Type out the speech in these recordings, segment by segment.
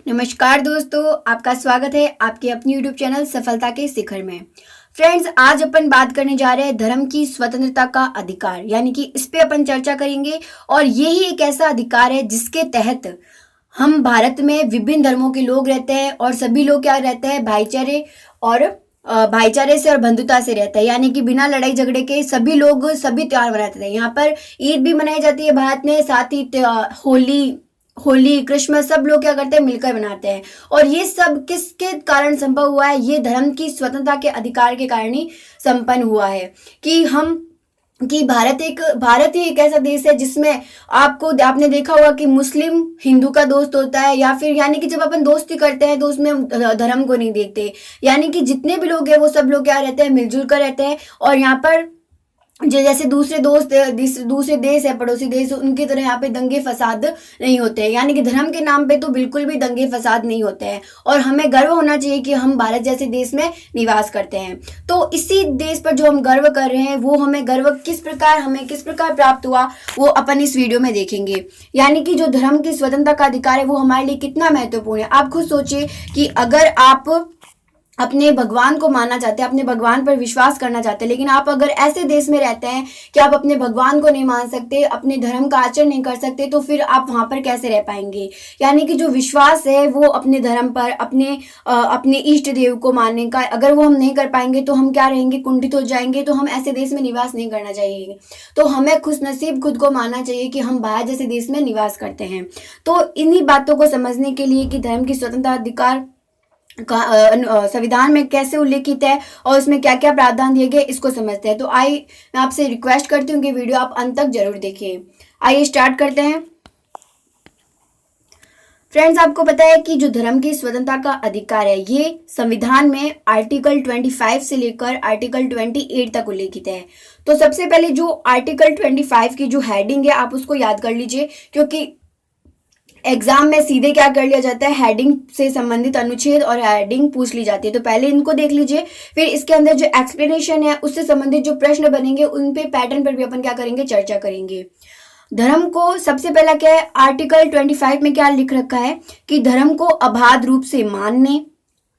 नमस्कार दोस्तों, आपका स्वागत है आपके अपनी यूट्यूब चैनल सफलता के शिखर में। फ्रेंड्स, आज अपन बात करने जा रहे हैं धर्म की स्वतंत्रता का अधिकार, यानी कि इस पे अपन चर्चा करेंगे। और यही एक ऐसा अधिकार है जिसके तहत हम भारत में विभिन्न धर्मों के लोग रहते हैं और सभी लोग क्या रहते हैं, भाईचारे से और बंधुता से रहते हैं, यानी कि बिना लड़ाई झगड़े के सभी लोग सभी त्योहार मनाते हैं। यहाँ पर ईद भी मनाई जाती है भारत में, साथ ही होली क्रिसमस सब लोग क्या करते हैं, मिलकर मनाते हैं। और ये सब किसके कारण संभव हुआ है? ये धर्म की स्वतंत्रता के अधिकार के कारण ही संपन्न हुआ है। कि भारत ही एक ऐसा देश है जिसमें आपने देखा होगा कि मुस्लिम हिंदू का दोस्त होता है, या फिर यानी कि जब अपन दोस्ती करते हैं तो उसमें धर्म को नहीं देखते। यानी कि जितने भी लोग हैं वो सब लोग क्या रहते हैं, मिलजुल कर रहते हैं। और यहाँ पर जैसे दूसरे देश है, पड़ोसी देश, उनकी तरह यहाँ पे दंगे फसाद नहीं होते हैं। यानी कि धर्म के नाम पे तो बिल्कुल भी दंगे फसाद नहीं होते हैं। और हमें गर्व होना चाहिए कि हम भारत जैसे देश में निवास करते हैं। तो इसी देश पर जो हम गर्व कर रहे हैं, वो हमें किस प्रकार प्राप्त हुआ, वो अपन इस वीडियो में देखेंगे। यानी कि जो धर्म की स्वतंत्रता का अधिकार है वो हमारे लिए कितना महत्वपूर्ण है। आप खुद सोचिए कि अगर आप अपने भगवान को मानना चाहते हैं, अपने भगवान पर विश्वास करना चाहते हैं, लेकिन आप अगर ऐसे देश में रहते हैं कि आप अपने भगवान को नहीं मान सकते, अपने धर्म का आचरण नहीं कर सकते, तो फिर आप वहां पर कैसे रह पाएंगे? यानी कि जो विश्वास है वो अपने धर्म पर, अपने इष्ट देव को मानने का, अगर वो हम नहीं कर पाएंगे तो हम क्या रहेंगे, कुंठित हो जाएंगे। तो हम ऐसे देश में निवास नहीं करना चाहिए। तो हमें खुशनसीब खुद को मानना चाहिए कि हम भारत जैसे देश में निवास करते हैं। तो इन्हीं बातों को समझने के लिए कि धर्म की स्वतंत्रता अधिकार संविधान में कैसे उल्लेखित है और उसमें क्या क्या प्रावधान दिए गए, इसको समझते हैं। तो मैं आपसे रिक्वेस्ट करती हूँ कि वीडियो आप अंत तक जरूर देखिए। आइए स्टार्ट करते हैं। फ्रेंड्स, आपको पता है कि जो धर्म की स्वतंत्रता का अधिकार है ये संविधान में आर्टिकल 25 से लेकर आर्टिकल 28 तक उल्लेखित है। तो सबसे पहले जो आर्टिकल 25 की जो हेडिंग है आप उसको याद कर लीजिए, क्योंकि एग्जाम में सीधे क्या कर लिया जाता है, हेडिंग से संबंधित अनुच्छेद और हेडिंग पूछ ली जाती है। तो पहले इनको देख लीजिए, फिर इसके अंदर जो एक्सप्लेनेशन है उससे संबंधित जो प्रश्न बनेंगे उन पे पैटर्न पर भी अपन क्या करेंगे, चर्चा करेंगे। धर्म को सबसे पहला क्या है, आर्टिकल 25 में क्या लिख रखा है कि धर्म को अबाध रूप से मानने,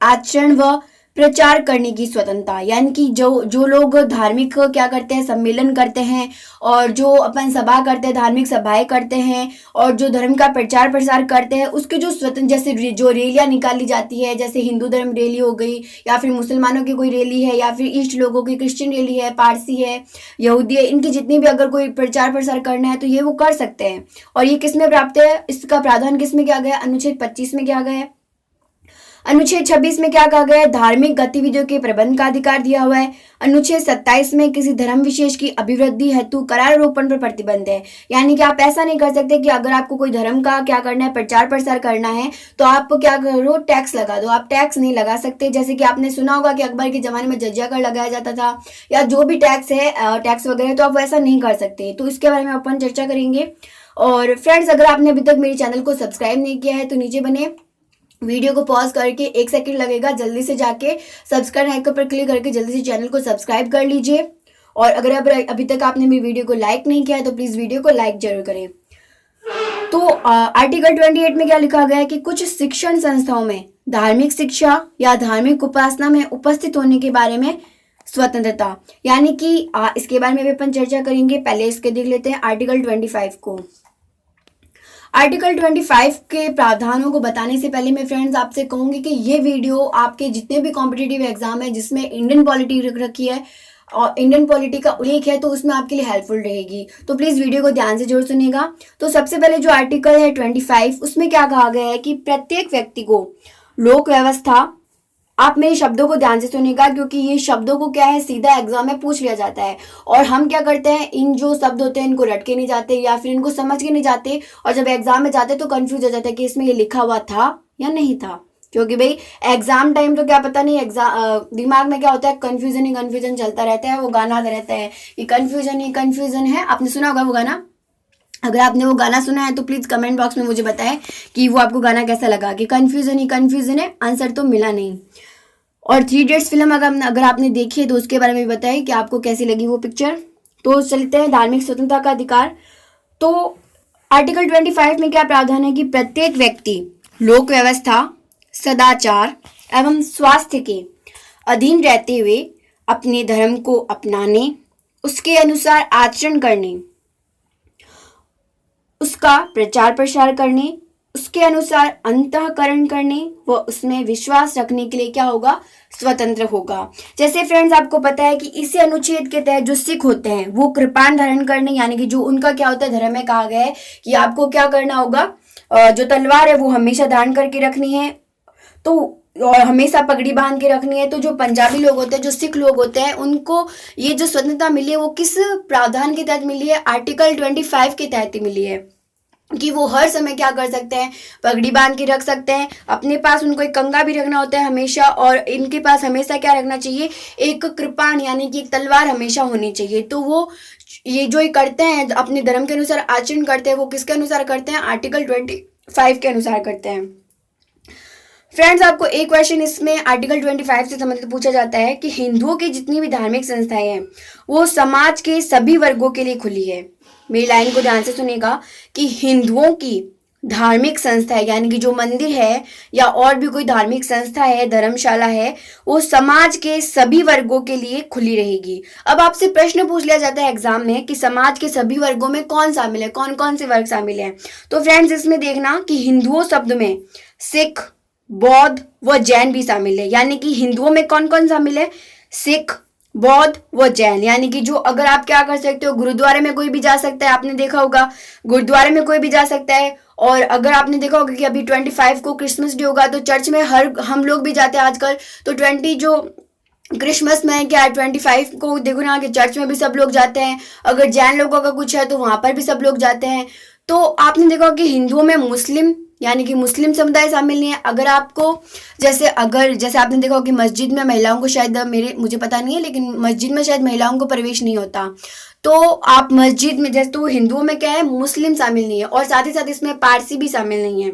आचरण व प्रचार करने की स्वतंत्रता। यानी कि जो लोग धार्मिक क्या करते हैं, सम्मेलन करते हैं, और जो अपन सभा करते हैं, धार्मिक सभाएं करते हैं, और जो धर्म का प्रचार प्रसार करते हैं, उसके जो स्वतंत्र, जैसे जो रैलियां निकाली जाती है, जैसे हिंदू धर्म रैली हो गई, या फिर मुसलमानों की कोई रैली है, या फिर ईस्ट लोगों की क्रिश्चियन रैली है, पारसी है, यहूदी है, इनकी जितनी भी अगर कोई प्रचार प्रसार करना है तो ये वो कर सकते हैं। और ये किसमें प्राप्त है, इसका प्रावधान किसमें किया गया, अनुच्छेद 25 में किया गया है। अनुच्छेद 26 में क्या कहा गया है, धार्मिक गतिविधियों के प्रबंध का अधिकार दिया हुआ है। अनुच्छेद 27 में किसी धर्म विशेष की अभिवृद्धि हेतु करारोपण पर प्रतिबंध है। यानी कि आप ऐसा नहीं कर सकते कि अगर आपको कोई धर्म का क्या करना है, प्रचार प्रसार करना है, तो आप क्या करो, टैक्स लगा दो। आप टैक्स नहीं लगा सकते। जैसे कि आपने सुना होगा कि अकबर के जमाने में जजिया कर लगाया जाता था, या जो भी टैक्स है, टैक्स वगैरह, तो आप वैसा नहीं कर सकते। तो इसके बारे में अपन चर्चा करेंगे। और फ्रेंड्स, अगर आपने अभी तक मेरे चैनल को सब्सक्राइब नहीं किया है तो नीचे बने वीडियो को पॉज करके 1 सेकंड लगेगा, जल्दी से जाके सब्सक्राइब आइकन पर क्लिक करके जल्दी से चैनल को सब्सक्राइब कर लीजिए। और अगर अभी तक आपने मेरी वीडियो को लाइक नहीं किया है तो प्लीज वीडियो को लाइक जरूर करें। तो आर्टिकल 28 में क्या लिखा गया है कि कुछ शिक्षण संस्थाओं में धार्मिक शिक्षा या धार्मिक उपासना में उपस्थित होने के बारे में स्वतंत्रता। यानी कि इसके बारे में भी अपन चर्चा करेंगे। पहले इसके देख लेते हैं आर्टिकल 25 को। आर्टिकल 25 के प्रावधानों को बताने से पहले मैं फ्रेंड्स आपसे कहूंगी कि ये वीडियो आपके जितने भी कॉम्पिटिटिव एग्जाम है जिसमें इंडियन पॉलिटी रख रखी है और इंडियन पॉलिटी का उल्लेख है, तो उसमें आपके लिए हेल्पफुल रहेगी। तो प्लीज वीडियो को ध्यान से जरूर सुनिएगा। तो सबसे पहले जो आर्टिकल है 25, उसमें क्या कहा गया है कि प्रत्येक व्यक्ति को लोक व्यवस्था, आप मेरे शब्दों को ध्यान से सुनिएगा क्योंकि ये शब्दों को क्या है, सीधा एग्जाम में पूछ लिया जाता है। और हम क्या करते हैं, इन जो शब्द होते हैं इनको रट के नहीं जाते या फिर इनको समझ के नहीं जाते, और जब एग्जाम में जाते तो कंफ्यूज हो जाता है कि इसमें ये लिखा हुआ था या नहीं था। क्योंकि भाई एग्जाम टाइम तो क्या पता नहीं, एग्जाम दिमाग में क्या होता है, कंफ्यूजन ही कंफ्यूजन चलता रहता है। वो गाना रहता है कि कंफ्यूजन ही कंफ्यूजन है, आपने सुना होगा वो गाना। अगर आपने वो गाना सुना है तो प्लीज कमेंट बॉक्स में मुझे बताएं कि वो आपको गाना कैसा लगा, कि कंफ्यूजन ही कंफ्यूजन है, आंसर तो मिला नहीं। और 3 इडियट्स फिल्म अगर आपने देखी है तो उसके बारे में भी बताएं कि आपको कैसी लगी वो पिक्चर। तो चलते हैं धार्मिक स्वतंत्रता का अधिकार। तो आर्टिकल 25 में क्या प्रावधान है कि प्रत्येक व्यक्ति लोक व्यवस्था, सदाचार एवं स्वास्थ्य के अधीन रहते हुए अपने धर्म को अपनाने, उसके अनुसार आचरण करने, उसका प्रचार प्रसार करने, उसके अनुसार अंतःकरण करने व उसमें विश्वास रखने के लिए क्या होगा, स्वतंत्र होगा। जैसे फ्रेंड्स आपको पता है कि इसी अनुच्छेद के तहत जो सिख होते हैं वो कृपाण धारण करने, यानी कि जो उनका क्या होता है धर्म में कहा गया है कि आपको क्या करना होगा, जो तलवार है वो हमेशा धारण करके रखनी है, तो और हमेशा पगड़ी बांध के रखनी है। तो जो पंजाबी लोग होते हैं, जो सिख लोग होते हैं, उनको ये जो स्वतंत्रता मिली है वो किस प्रावधान के तहत मिली है, आर्टिकल 25 के तहत ही मिली है कि वो हर समय क्या कर सकते हैं, पगड़ी बांध के रख सकते हैं। अपने पास उनको एक कंगा भी रखना होता है हमेशा, और इनके पास हमेशा क्या रखना चाहिए, एक कृपाण यानी कि एक तलवार हमेशा होनी चाहिए। तो वो ये जो ये करते हैं अपने धर्म के अनुसार आचरण करते हैं, वो किसके अनुसार करते हैं, आर्टिकल 25 के अनुसार करते हैं। फ्रेंड्स आपको एक क्वेश्चन इसमें आर्टिकल 25 से संबंधित पूछा जाता है कि हिंदुओं की जितनी भी धार्मिक संस्थाएं हैं वो समाज के सभी वर्गों के लिए खुली है। मेरी लाइन को ध्यान से सुनिएगा कि हिंदुओं की धार्मिक संस्था है, यानी कि जो मंदिर है या और भी कोई धार्मिक संस्था है, धर्मशाला है, वो समाज के सभी वर्गों के लिए खुली रहेगी। अब आपसे प्रश्न पूछ लिया जाता है एग्जाम में कि समाज के सभी वर्गों में कौन शामिल है, कौन कौन से वर्ग शामिल हैं। तो फ्रेंड्स इसमें देखना कि हिंदुओं शब्द में सिख, बौद्ध व जैन भी शामिल है। यानी कि हिंदुओं में कौन कौन शामिल है, सिख, बौद्ध व जैन। यानी कि जो अगर आप क्या कर सकते हो, गुरुद्वारे में कोई भी जा सकता है, आपने देखा होगा गुरुद्वारे में कोई भी जा सकता है। और अगर आपने देखा होगा कि अभी 25 को क्रिसमस डे होगा तो चर्च में हम लोग भी जाते हैं आजकल। तो 20 जो क्रिसमस में क्या 25 को देखो ना कि चर्च में भी सब लोग जाते हैं। अगर जैन लोगों का कुछ है तो वहां पर भी सब लोग जाते हैं। तो आपने देखा कि हिंदुओं में मुस्लिम यानी कि मुस्लिम समुदाय शामिल नहीं है। अगर आपको जैसे आपने देखा कि मस्जिद में महिलाओं को शायद मुझे पता नहीं है, लेकिन मस्जिद में शायद महिलाओं को प्रवेश नहीं होता। तो आप मस्जिद में जैसे, तो हिंदुओं में क्या है, मुस्लिम शामिल नहीं है, और साथ ही साथ इसमें पारसी भी शामिल नहीं है।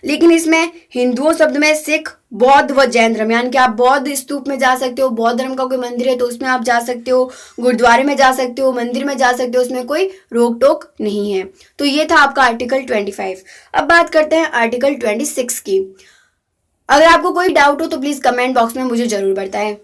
लेकिन इसमें हिंदुओं शब्द में सिख, बौद्ध व जैन धर्म, यानी कि आप बौद्ध स्तूप में जा सकते हो, बौद्ध धर्म का कोई मंदिर है तो उसमें आप जा सकते हो, गुरुद्वारे में जा सकते हो, मंदिर में जा सकते हो, उसमें कोई रोक टोक नहीं है। तो ये था आपका आर्टिकल 25। अब बात करते हैं आर्टिकल 26 की। अगर आपको कोई डाउट हो तो प्लीज कमेंट बॉक्स में मुझे जरूर बताएं।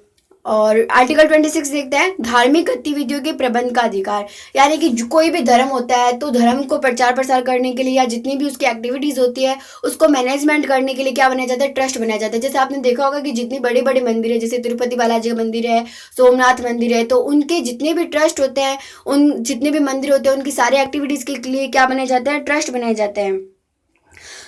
और आर्टिकल 26 देखते हैं, धार्मिक गतिविधियों के प्रबंध का अधिकार। यानी कि कोई भी धर्म होता है तो धर्म को प्रचार प्रसार करने के लिए या जितनी भी उसकी एक्टिविटीज होती है उसको मैनेजमेंट करने के लिए क्या बनाया जाता है, ट्रस्ट बनाया जाता है। जैसे आपने देखा होगा कि जितनी बड़े बड़े मंदिर है, जैसे तिरुपति बालाजी का मंदिर है, सोमनाथ मंदिर है, तो उनके जितने भी ट्रस्ट होते हैं, उन जितने भी मंदिर होते हैं उनकी सारी एक्टिविटीज के लिए क्या बनाए जाते हैं, ट्रस्ट बनाए जाते हैं।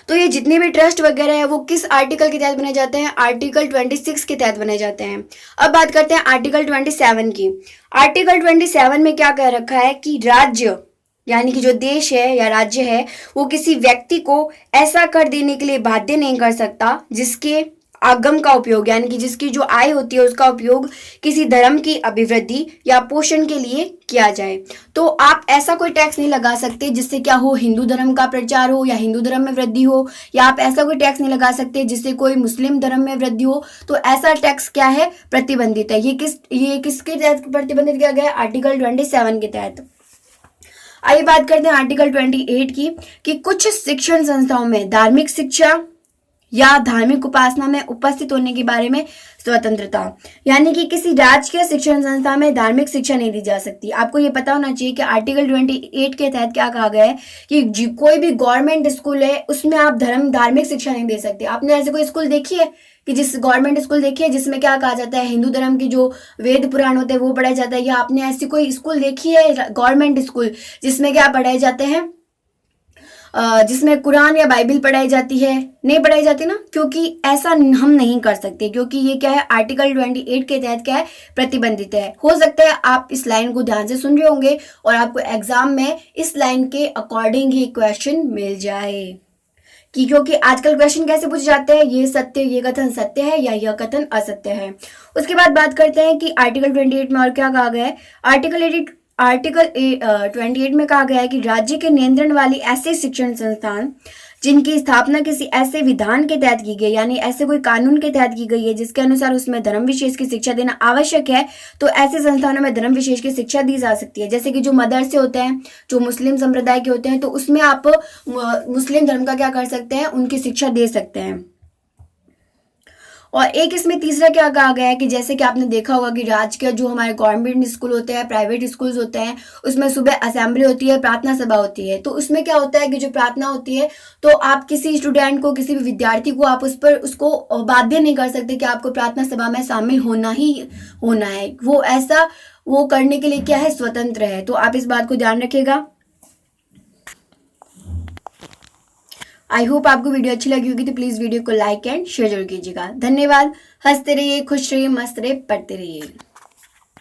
तो ये जितने भी ट्रस्ट वगैरह है वो किस आर्टिकल के तहत बनाए जाते हैं, आर्टिकल 26 के तहत बनाए जाते हैं। अब बात करते हैं आर्टिकल 27 की। आर्टिकल 27 में क्या कह रखा है कि राज्य यानी कि जो देश है या राज्य है वो किसी व्यक्ति को ऐसा कर देने के लिए बाध्य नहीं कर सकता जिसके आगम का उपयोग यानी कि जिसकी जो आय होती है उसका उपयोग किसी धर्म की अभिवृद्धि या पोषण के लिए किया जाए। तो आप ऐसा कोई टैक्स नहीं लगा सकते जिससे क्या हो, हिंदू धर्म का प्रचार हो या हिंदू धर्म में वृद्धि हो, या आप ऐसा कोई टैक्स नहीं लगा सकते जिससे कोई मुस्लिम धर्म में वृद्धि हो। तो ऐसा टैक्स क्या है, प्रतिबंधित है। ये किसके तहत प्रतिबंधित किया गया है, आर्टिकल 27 के तहत। आइए बात करते हैं आर्टिकल 28 की कि कुछ शिक्षण संस्थाओं में धार्मिक शिक्षा या धार्मिक उपासना में उपस्थित होने के बारे में स्वतंत्रता। यानी कि किसी राजकीय शिक्षण संस्था में धार्मिक शिक्षा नहीं दी जा सकती। आपको ये पता होना चाहिए कि आर्टिकल 28 के तहत क्या कहा गया है कि कोई भी गवर्नमेंट स्कूल है उसमें आप धार्मिक शिक्षा नहीं दे सकते। आपने ऐसे कोई स्कूल देखी है कि जिस गवर्नमेंट स्कूल देखी है जिसमें क्या कहा जाता है, हिंदू धर्म की जो वेद पुराण होते हैं वो पढ़ाया जाता है, या आपने ऐसी कोई स्कूल देखी है गवर्नमेंट स्कूल जिसमें क्या पढ़ाए जाते हैं, जिसमें कुरान या बाइबल पढ़ाई जाती है? नहीं पढ़ाई जाती ना, क्योंकि ऐसा हम नहीं कर सकते, क्योंकि ये क्या है, आर्टिकल 28 के तहत क्या है, प्रतिबंधित है। हो सकता है आप इस लाइन को ध्यान से सुन रहे होंगे और आपको एग्जाम में इस लाइन के अकॉर्डिंग ही क्वेश्चन मिल जाए कि क्योंकि आजकल क्वेश्चन कैसे पूछे जाते हैं, ये कथन सत्य है या यह कथन असत्य है। उसके बाद बात करते हैं कि आर्टिकल 28 में और क्या कहा गया है। आर्टिकल 28 में कहा गया है कि राज्य के नियंत्रण वाली ऐसे शिक्षण संस्थान जिनकी स्थापना किसी ऐसे विधान के तहत की गई, यानी ऐसे कोई कानून के तहत की गई है जिसके अनुसार उसमें धर्म विशेष की शिक्षा देना आवश्यक है, तो ऐसे संस्थानों में धर्म विशेष की शिक्षा दी जा सकती है। जैसे कि जो मदरसे होते हैं, जो मुस्लिम संप्रदाय के होते हैं, तो उसमें आप मुस्लिम धर्म का क्या कर सकते हैं, उनकी शिक्षा दे सकते हैं। और एक इसमें तीसरा क्या कहा गया है कि जैसे कि आपने देखा होगा कि राजकीय जो हमारे गवर्नमेंट स्कूल होते हैं, प्राइवेट स्कूल्स होते हैं, उसमें सुबह असेंबली होती है, प्रार्थना सभा होती है। तो उसमें क्या होता है कि जो प्रार्थना होती है, तो आप किसी स्टूडेंट को, किसी भी विद्यार्थी को आप उसको बाध्य नहीं कर सकते कि आपको प्रार्थना सभा में शामिल होना ही होना है। वो करने के लिए क्या है, स्वतंत्र है। तो आप इस बात को ध्यान रखिएगा। आई होप आपको वीडियो अच्छी लगी होगी, तो प्लीज़ वीडियो को लाइक एंड शेयर जरूर कीजिएगा। धन्यवाद। हंसते रहिए, खुश रहिए, मस्त रहिए, पढ़ते रहिए।